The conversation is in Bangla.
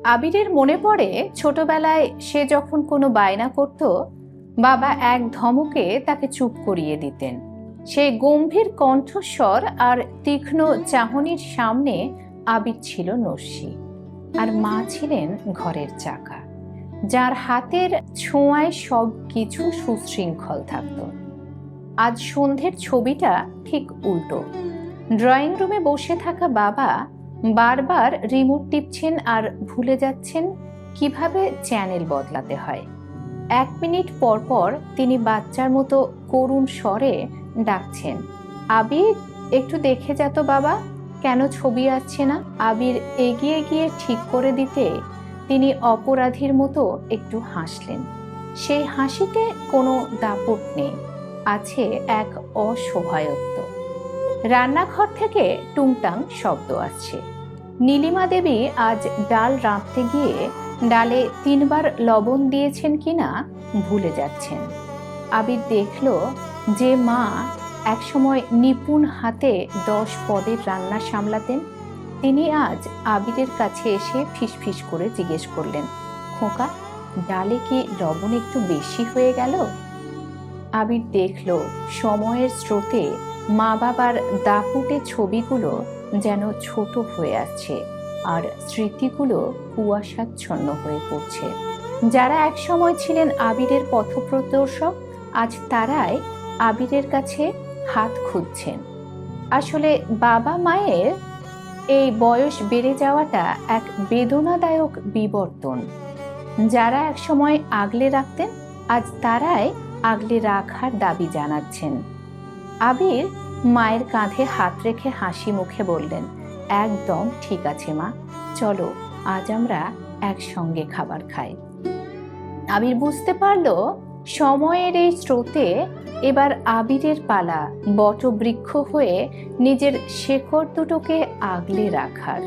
আবিরের মনে পড়ে ছোটবেলায় সে যখন কোনো বায়না করত, বাবা এক ধমকে তাকে চুপ করিয়ে দিতেন। সেই গম্ভীর কণ্ঠস্বর আর তীক্ষ্ণ চাহনির সামনে আবির ছিল নস্যি, আর মা ছিলেন ঘরের চাকা, যার হাতের ছোঁয়ায় সব কিছু সুশৃঙ্খল থাকত। আজ সন্ধ্যের ছবিটা ঠিক উল্টো। ড্রয়িং রুমে বসে থাকা বাবা বারবার রিমোট টিপছেন আর ভুলে যাচ্ছেন কিভাবে চ্যানেল বদলাতে হয়। 1 মিনিট পর পর তিনি বাচ্চার মতো করুণ স্বরে ডাকছেন, আবির, একটু দেখে যা তো বাবা, কেন ছবি আসছে না। আবির এগিয়ে গিয়ে ঠিক করে দিতে তিনি অপরাধীর মতো একটু হাসলেন। সেই হাসিতে কোনো দাপট নেই, আছে এক অসহায়ত্ব। রান্নাঘর থেকে টুংটাং শব্দ আসছে। নীলিমা দেবী আজ ডাল রাঁধতে গিয়ে ডালে 3বার লবণ দিয়েছেন কিনা ভুলে যাচ্ছেন। আবির দেখল যে মা একসময় নিপুণ হাতে 10 পদের রান্না সামলাতেন, তিনি আজ আবিরের কাছে এসে ফিসফিস করে জিজ্ঞেস করলেন, খোকা, ডালে কি লবণ একটু বেশি হয়ে গেল? আবির দেখল সময়ের স্রোতে মা বাবার দাপুটে ছবিগুলো যেন ছোট হয়ে আসছে, আর স্মৃতিগুলো কুয়াশাচ্ছন্ন হয়ে পড়ছে। যারা একসময় ছিলেন আবিরের পথপ্রদর্শক, আজ তারাই আবিরের কাছে হাত খুঁজছেন। আসলে বাবা মায়ের এই বয়স বেড়ে যাওয়াটা এক বেদনাদায়ক বিবর্তন। যারা একসময় আগলে রাখতেন, আজ তারাই আগলে রাখার দাবি জানাচ্ছেন। আবির মায়ের কাঁধে হাত রেখে হাসি মুখে বললেন, একদম ঠিক আছে মা, চলো আজ আমরা একসঙ্গে খাবার খাই। আবির বুঝতে পারল সময়ের এই স্রোতে এবার আবিরের পালা বটবৃক্ষ হয়ে নিজের শেকড় দুটোকে আগলে রাখার।